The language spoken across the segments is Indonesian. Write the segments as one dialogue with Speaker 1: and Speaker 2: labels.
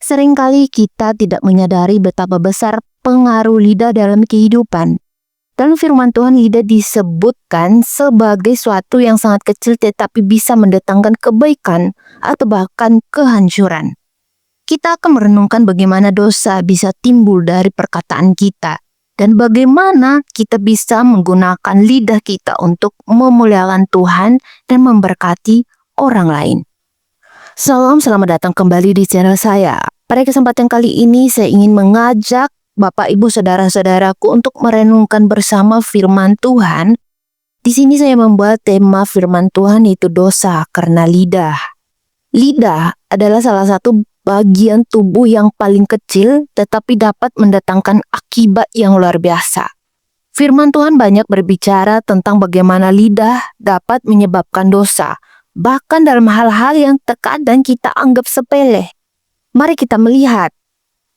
Speaker 1: Seringkali kita tidak menyadari betapa besar pengaruh lidah dalam kehidupan. Dalam firman Tuhan, lidah disebutkan sebagai suatu yang sangat kecil tetapi bisa mendatangkan kebaikan atau bahkan kehancuran. Kita akan merenungkan bagaimana dosa bisa timbul dari perkataan kita dan bagaimana kita bisa menggunakan lidah kita untuk memuliakan Tuhan dan memberkati orang lain. Salam, selamat datang kembali di channel saya. Pada kesempatan kali ini saya ingin mengajak Bapak, Ibu, Saudara-saudaraku untuk merenungkan bersama firman Tuhan. Di sini saya membuat tema firman Tuhan yaitu dosa karena lidah. Lidah adalah salah satu bagian tubuh yang paling kecil tetapi dapat mendatangkan akibat yang luar biasa. Firman Tuhan banyak berbicara tentang bagaimana lidah dapat menyebabkan dosa, bahkan dalam hal-hal yang terkadang kita anggap sepele. Mari kita melihat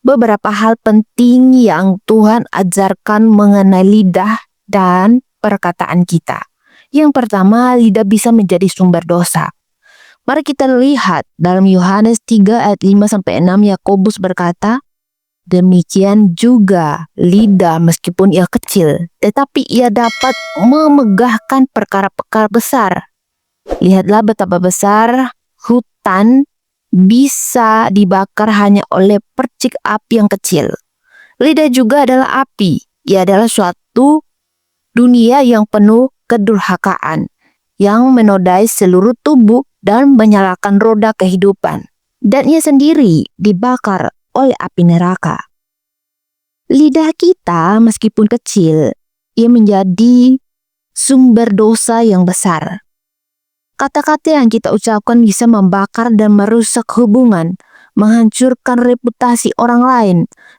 Speaker 1: beberapa hal penting yang Tuhan ajarkan mengenai lidah dan perkataan kita. Yang pertama, lidah bisa menjadi sumber dosa. Mari kita lihat dalam Yohanes 3 ayat 5-6, Yakobus berkata, demikian juga lidah meskipun ia kecil, tetapi ia dapat memegahkan perkara-perkara besar. Lihatlah betapa besar hutan bisa dibakar hanya oleh percik api yang kecil. Lidah juga adalah api. Ia adalah suatu dunia yang penuh kedurhakaan, yang menodai seluruh tubuh dan menyalakan roda kehidupan. Dan ia sendiri dibakar oleh api neraka. Lidah kita meskipun kecil, ia menjadi sumber dosa yang besar. Kata-kata yang kita ucapkan bisa membakar dan merusak hubungan, menghancurkan reputasi orang lain,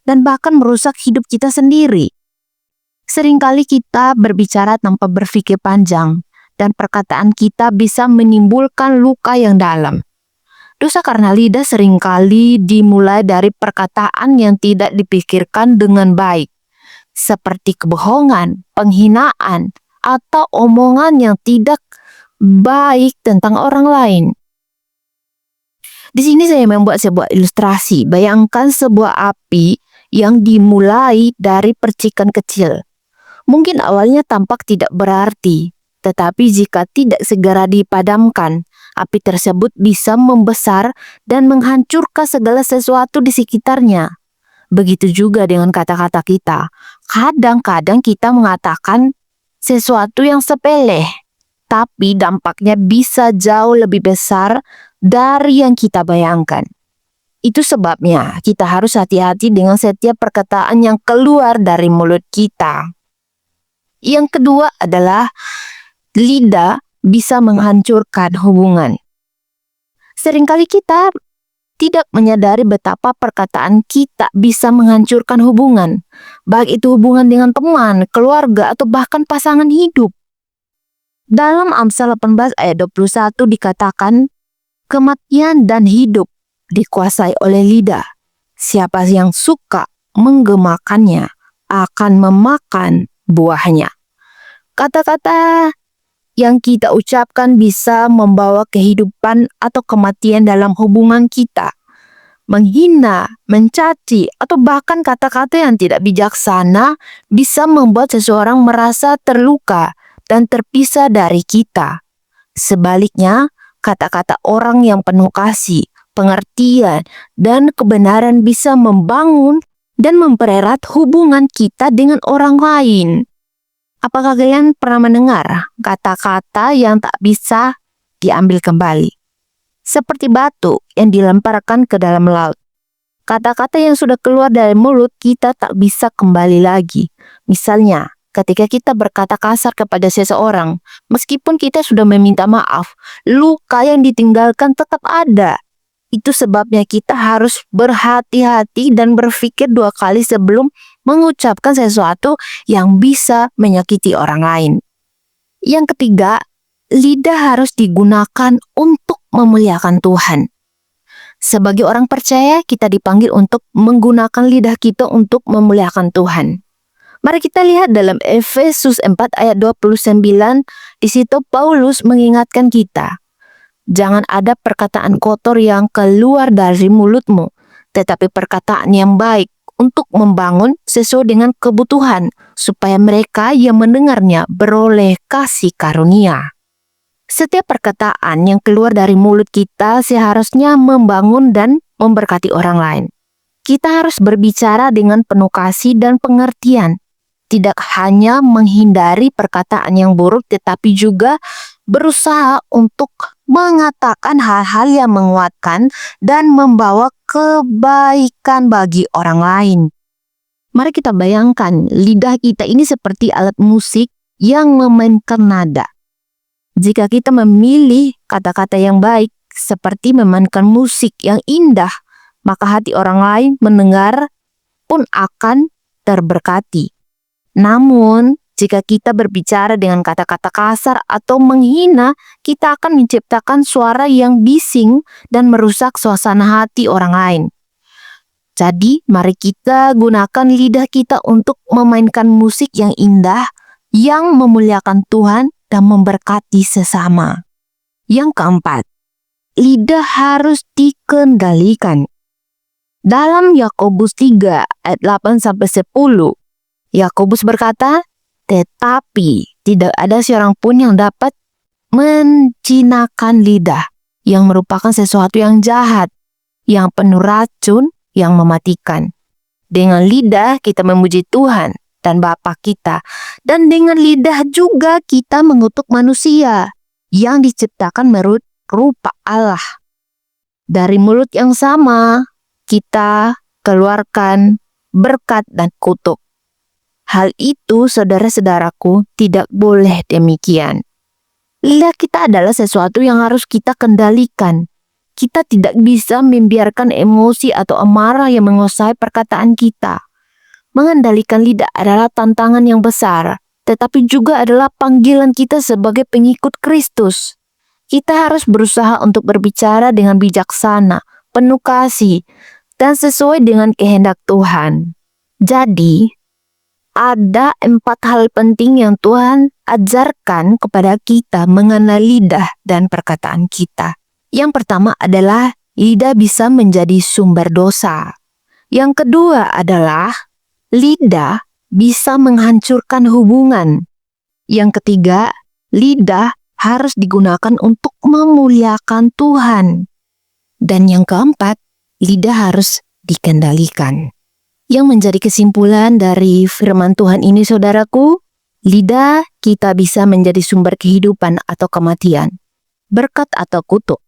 Speaker 1: dan bahkan merusak hidup kita sendiri. Seringkali kita berbicara tanpa berpikir panjang, dan perkataan kita bisa menimbulkan luka yang dalam. Dosa karena lidah seringkali dimulai dari perkataan yang tidak dipikirkan dengan baik, seperti kebohongan, penghinaan, atau omongan yang tidak baik tentang orang lain. Di sini saya membuat sebuah ilustrasi. Bayangkan sebuah api yang dimulai dari percikan kecil. Mungkin awalnya tampak tidak berarti, tetapi jika tidak segera dipadamkan, api tersebut bisa membesar dan menghancurkan segala sesuatu di sekitarnya. Begitu juga dengan kata-kata kita. Kadang-kadang kita mengatakan sesuatu yang sepele, tapi dampaknya bisa jauh lebih besar dari yang kita bayangkan. Itu sebabnya kita harus hati-hati dengan setiap perkataan yang keluar dari mulut kita. Yang kedua adalah lidah bisa menghancurkan hubungan. Seringkali kita tidak menyadari betapa perkataan kita bisa menghancurkan hubungan, baik itu hubungan dengan teman, keluarga, atau bahkan pasangan hidup. Dalam Amsal 18 ayat 21 dikatakan, kematian dan hidup dikuasai oleh lidah. Siapa yang suka menggemakannya akan memakan buahnya. Kata-kata yang kita ucapkan bisa membawa kehidupan atau kematian dalam hubungan kita. Menghina, mencaci, atau bahkan kata-kata yang tidak bijaksana bisa membuat seseorang merasa terluka dan terpisah dari kita. Sebaliknya, kata-kata orang yang penuh kasih, pengertian, dan kebenaran bisa membangun dan mempererat hubungan kita dengan orang lain. Apakah kalian pernah mendengar kata-kata yang tak bisa diambil kembali? Seperti batu yang dilemparkan ke dalam laut. Kata-kata yang sudah keluar dari mulut kita tak bisa kembali lagi. Misalnya, ketika kita berkata kasar kepada seseorang, meskipun kita sudah meminta maaf, luka yang ditinggalkan tetap ada. Itu sebabnya kita harus berhati-hati dan berpikir dua kali sebelum mengucapkan sesuatu yang bisa menyakiti orang lain. Yang ketiga, lidah harus digunakan untuk memuliakan Tuhan. Sebagai orang percaya, kita dipanggil untuk menggunakan lidah kita untuk memuliakan Tuhan. Mari kita lihat dalam Efesus 4 ayat 29, di situ Paulus mengingatkan kita, jangan ada perkataan kotor yang keluar dari mulutmu, tetapi perkataan yang baik untuk membangun sesuai dengan kebutuhan, supaya mereka yang mendengarnya beroleh kasih karunia. Setiap perkataan yang keluar dari mulut kita seharusnya membangun dan memberkati orang lain. Kita harus berbicara dengan penuh kasih dan pengertian, tidak hanya menghindari perkataan yang buruk, tetapi juga berusaha untuk mengatakan hal-hal yang menguatkan dan membawa kebaikan bagi orang lain. Mari kita bayangkan, lidah kita ini seperti alat musik yang memainkan nada. Jika kita memilih kata-kata yang baik, seperti memainkan musik yang indah, maka hati orang lain mendengar pun akan terberkati. Namun, jika kita berbicara dengan kata-kata kasar atau menghina, kita akan menciptakan suara yang bising dan merusak suasana hati orang lain. Jadi, mari kita gunakan lidah kita untuk memainkan musik yang indah, yang memuliakan Tuhan dan memberkati sesama. Yang keempat, lidah harus dikendalikan. Dalam Yakobus 3 ayat 8-10, Yakobus berkata, "Tetapi tidak ada seorang pun yang dapat menjinakkan lidah, yang merupakan sesuatu yang jahat, yang penuh racun, yang mematikan. Dengan lidah kita memuji Tuhan dan Bapa kita, dan dengan lidah juga kita mengutuk manusia yang diciptakan menurut rupa Allah. Dari mulut yang sama, kita keluarkan berkat dan kutuk. Hal itu, saudara-saudaraku, tidak boleh demikian. Lidah kita adalah sesuatu yang harus kita kendalikan. Kita tidak bisa membiarkan emosi atau amarah yang menguasai perkataan kita. Mengendalikan lidah adalah tantangan yang besar, tetapi juga adalah panggilan kita sebagai pengikut Kristus. Kita harus berusaha untuk berbicara dengan bijaksana, penuh kasih, dan sesuai dengan kehendak Tuhan. Jadi, ada 4 hal penting yang Tuhan ajarkan kepada kita mengenai lidah dan perkataan kita. Yang pertama adalah lidah bisa menjadi sumber dosa. Yang kedua adalah lidah bisa menghancurkan hubungan. Yang ketiga, lidah harus digunakan untuk memuliakan Tuhan. Dan yang keempat, lidah harus dikendalikan. Yang menjadi kesimpulan dari firman Tuhan ini, saudaraku, lidah kita bisa menjadi sumber kehidupan atau kematian, berkat atau kutuk.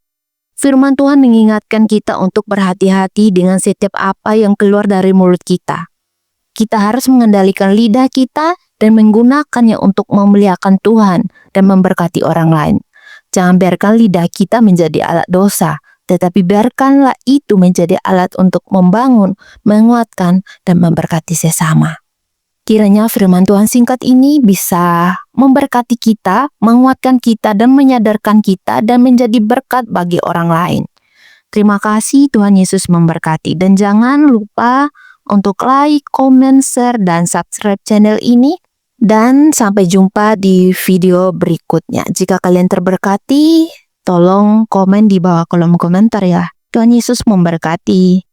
Speaker 1: Firman Tuhan mengingatkan kita untuk berhati-hati dengan setiap apa yang keluar dari mulut kita. Kita harus mengendalikan lidah kita dan menggunakannya untuk memuliakan Tuhan dan memberkati orang lain. Jangan biarkan lidah kita menjadi alat dosa, tetapi biarkanlah itu menjadi alat untuk membangun, menguatkan, dan memberkati sesama. Kiranya firman Tuhan singkat ini bisa memberkati kita, menguatkan kita, dan menyadarkan kita, dan menjadi berkat bagi orang lain. Terima kasih, Tuhan Yesus memberkati. Dan jangan lupa untuk like, comment, share, dan subscribe channel ini. Dan sampai jumpa di video berikutnya. Jika kalian terberkati, tolong komen di bawah kolom komentar ya. Tuhan Yesus memberkati.